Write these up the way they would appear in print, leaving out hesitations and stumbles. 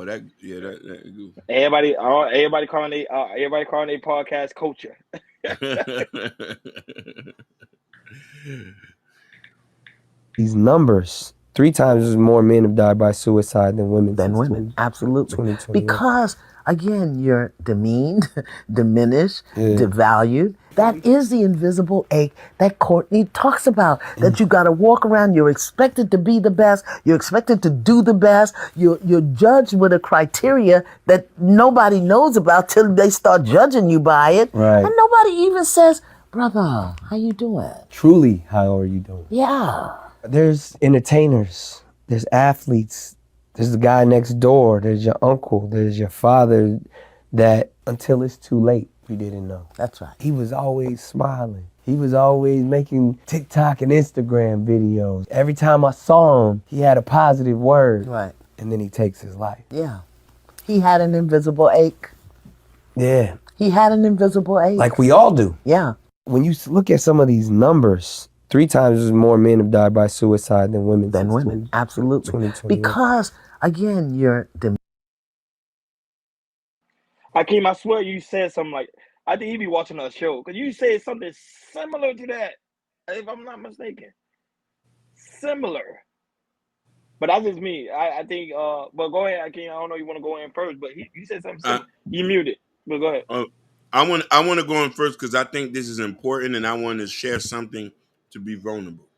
Oh, that yeah, that Everybody calling their podcast culture. These numbers, 3 times as more men have died by suicide than women Than since women, absolutely. 2021. Because again, you're demeaned, diminished, Yeah. devalued. That is the invisible ache that Courtney talks about. That you got to walk around. You're expected to be the best. You're expected to do the best. You're judged with a criteria that nobody knows about till they start judging you by it. Right. And nobody even says, "Brother, how you doing?" Truly, how are you doing? Yeah. There's entertainers, there's athletes, there's the guy next door, there's your uncle, there's your father that until it's too late, we didn't know. That's right. He was always smiling. He was always making TikTok and Instagram videos. Every time I saw him, he had a positive word. Right. And then he takes his life. Yeah. He had an invisible ache. Yeah. He had an invisible ache. Like we all do. Yeah. When you look at some of these numbers, 3 times as more men have died by suicide than women. Than women, absolutely. 2021. Because again, you're Hakeem, I swear you said something like, I think he be watching our show because you said something similar to that, if I'm not mistaken. Similar. But that's just me. I think. But go ahead, Hakeem. I don't know you want to go in first, but you said something similar. You muted. But go ahead. I want to go in first because I think this is important, and I want to share something to be vulnerable.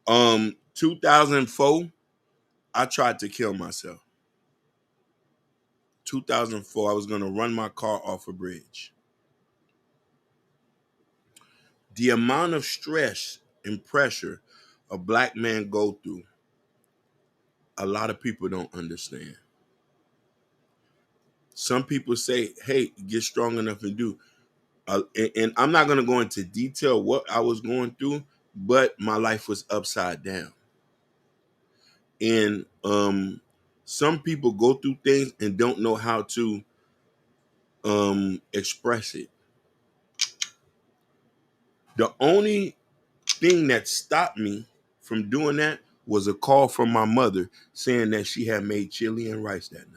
2004, I tried to kill myself. 2004, I was going to run my car off a bridge. The amount of stress and pressure a black man go through, a lot of people don't understand. Some people say, hey, get strong enough and do. And I'm not going to go into detail what I was going through, but my life was upside down. And some people go through things and don't know how to express it. The only thing that stopped me from doing that was a call from my mother saying that she had made chili and rice that night.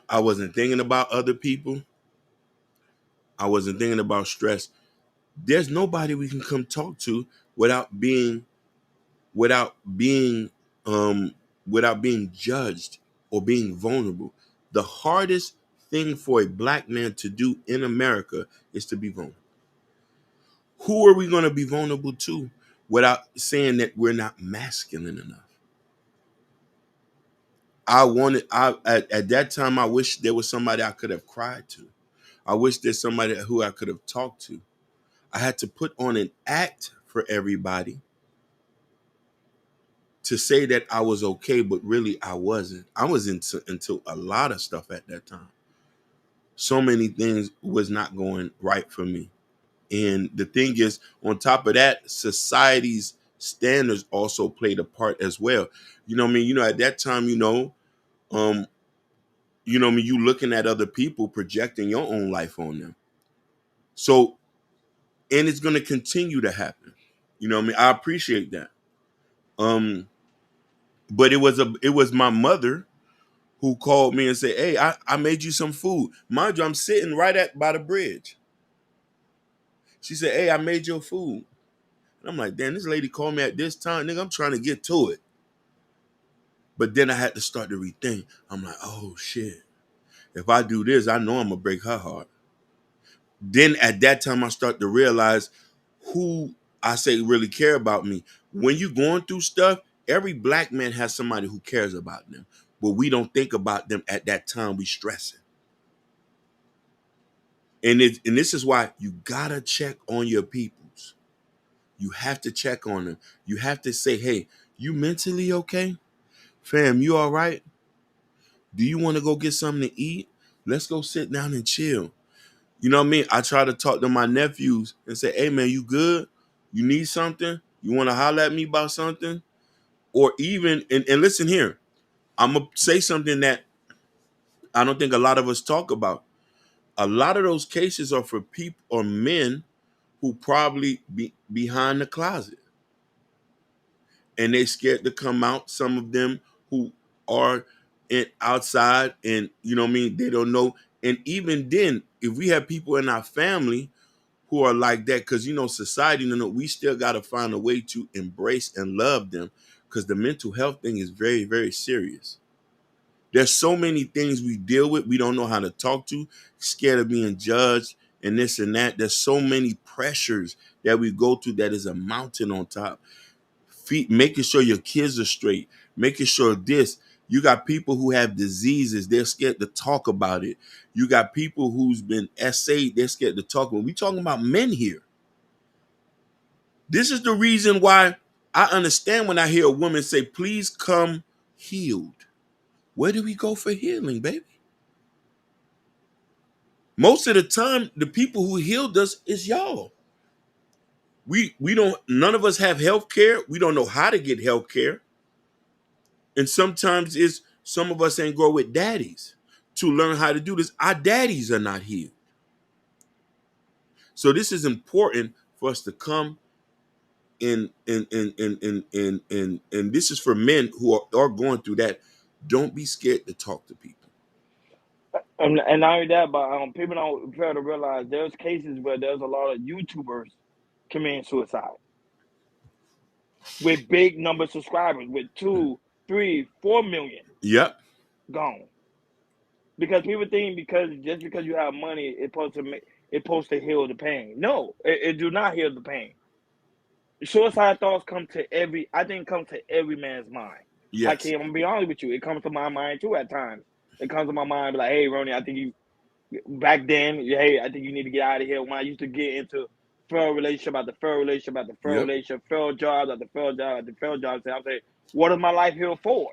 I wasn't thinking about other people. I wasn't thinking about stress. There's nobody we can come talk to without being without being without being judged or being vulnerable. The hardest thing for a black man to do in America is to be vulnerable. Who are we going to be vulnerable to without saying that we're not masculine enough? At that time, I wish there was somebody I could have cried to. I wish there's somebody who I could have talked to. I had to put on an act for everybody to say that I was okay, but really I wasn't. I was into a lot of stuff at that time. So many things was not going right for me. And the thing is, on top of that, society's standards also played a part as well. You know what I mean? You know, at that time, you looking at other people projecting your own life on them. So, and it's going to continue to happen. You know what I mean? I appreciate that. But it was my mother who called me and said, hey, I made you some food. Mind you, I'm sitting by the bridge. She said, hey, I made your food. And I'm like, damn, this lady called me at this time. Nigga, I'm trying to get to it. But then I had to start to rethink. I'm like, oh, shit. If I do this, I know I'm going to break her heart. Then at that time, I start to realize who I say really care about me. When you going through stuff, every black man has somebody who cares about them. But we don't think about them at that time. We stressing. And this is why you got to check on your peoples. You have to check on them. You have to say, hey, you mentally okay? Fam, you all right? Do you want to go get something to eat? Let's go sit down and chill. You know what I mean? I try to talk to my nephews and say, hey, man, you good? You need something? You want to holler at me about something? Or even, and listen here, I'm going to say something that I don't think a lot of us talk about. A lot of those cases are for people or men who probably be behind the closet. and they scared to come out. Some of them who are outside, and you know what I mean, they don't know. And even then, if we have people in our family who are like that, because you know society, you know, we still got to find a way to embrace and love them, because the mental health thing is very, very serious. There's so many things we deal with we don't know how to talk to, scared of being judged and this and that. There's so many pressures that we go through that is a mountain on top. Making sure your kids are straight, making sure this. You got people who have diseases, they're scared to talk about it. You got people who's been essayed, they're scared to talk about it. We talking about men here. This is the reason why I understand when I hear a woman say, please come healed. Where do we go for healing, baby? Most of the time, the people who healed us is y'all. We don't, none of us have health care. We don't know how to get health care. And sometimes it's some of us ain't grow with daddies to learn how to do this. Our daddies are not healed. So this is important for us to come in and this is for men who are going through that. Don't be scared to talk to people. And not only that, but people don't fail to realize there's cases where there's a lot of YouTubers committing suicide with big number of subscribers, with 2, 3, 4 million. Yep. Gone. Because people think just because you have money, it's supposed to heal the pain. No, it do not heal the pain. Suicide thoughts come to every man's mind. Yes. I'm gonna be honest with you. It comes to my mind too at times. It comes to my mind like, hey, Ronnie, I think you back then, hey, I think you need to get out of here. When I used to get into failed relationship after failed relationship after failed Yep. relationship, failed jobs after failed job after failed job, I'm saying, what is my life here for?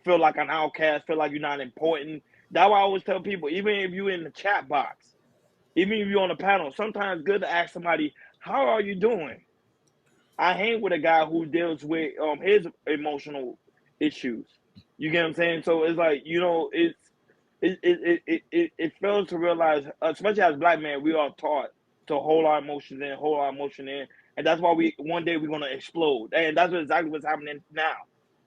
Feel like an outcast, feel like you're not important. That's why I always tell people, even if you're in the chat box, even if you're on the panel, sometimes it's good to ask somebody, how are you doing? I hang with a guy who deals with his emotional issues. You get what I'm saying? So it's like, you know, it fails to realize, especially as black men, we are taught to hold our emotions in, and that's why one day we're gonna explode, and that's exactly what's happening now.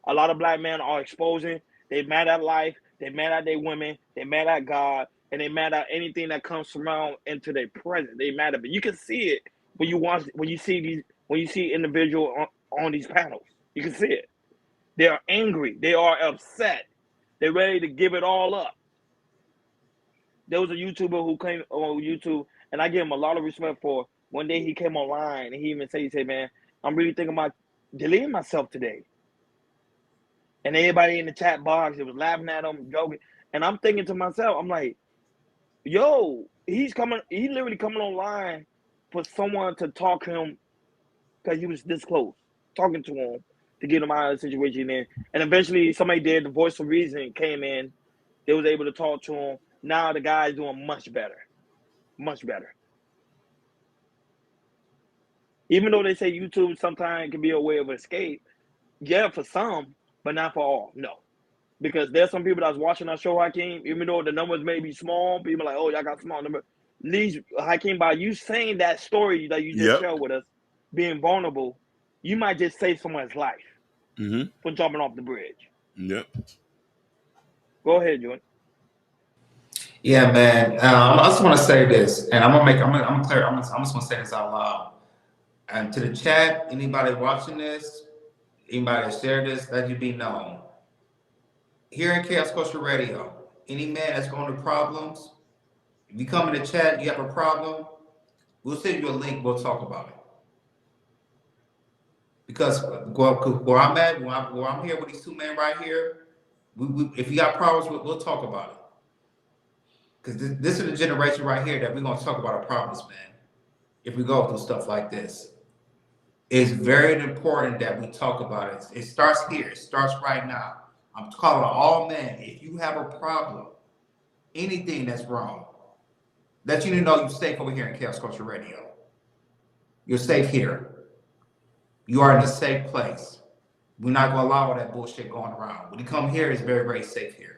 A lot of black men are exposing. They mad at life. They mad at their women. They mad at God, and they mad at anything that comes around into their present. They mad at it. You can see it when you see individual on these panels. You can see it. They are angry. They are upset. They're ready to give it all up. There was a YouTuber who came on YouTube, and I give him a lot of respect for. One day he came online, and he said, man, I'm really thinking about deleting myself today. And everybody in the chat box, it was laughing at him, joking. And I'm thinking to myself, I'm like, yo, he's literally coming online for someone to talk to him because he was this close, talking to him to get him out of the situation. And eventually somebody did, the voice of reason came in. They was able to talk to him. Now the guy's doing much better. Much better. Even though they say YouTube sometimes can be a way of escape, yeah, for some, but not for all. No. Because there's some people that's watching our show, Hakeem, even though the numbers may be small, people are like, oh, y'all got small numbers. At least, Hakeem, by you saying that story that you just shared with us, being vulnerable, you might just save someone's life for jumping off the bridge. Yep. Go ahead, Jordan. Yeah, man. I just want to say this, and I'm just gonna say this out loud. And to the chat, anybody watching this, anybody that shared this, let you be known. Here in Chaos Culture Radio, any man that's going through problems, if you come in the chat, you have a problem, we'll send you a link, we'll talk about it. Because where I'm at, where I'm here with these two men right here, if you got problems, we'll talk about it. Because this is the generation right here that we're going to talk about our problems, man. If we go through stuff like this, it's very important that we talk about it. It starts here. It starts right now. I'm calling all men. If you have a problem, anything that's wrong, let you know you're safe over here in Chaos Culture Radio. You're safe here. You are in a safe place. We're not going to allow all that bullshit going around. When you come here, it's very, very safe here.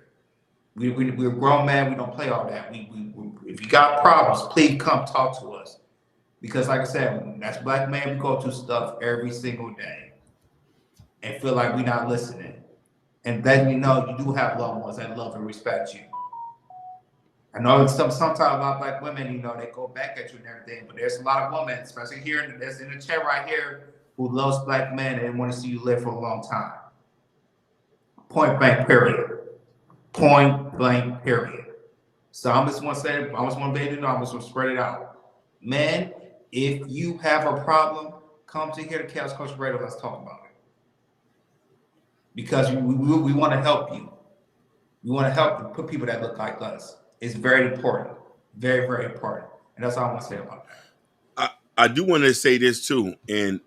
We're grown men. We don't play all that. If you got problems, please come talk to us. Because like I said, as black men, we go through stuff every single day. and feel like we're not listening. And then you know you do have loved ones that love and respect you. I know sometimes a lot of black women, you know, they go back at you and everything, but there's a lot of women, especially here that's in the chat right here, who loves black men and want to see you live for a long time. Point blank, period. Point blank, period. So I'm just want to say, I just want to let you know, I'm just going to spread it out. Men, if you have a problem, come to here to Chaos Coach Radio. Let's talk about it. Because we want to help you. We want to help put people that look like us. It's very important. Very, very important. And that's all I want to say about that. I do want to say this too, and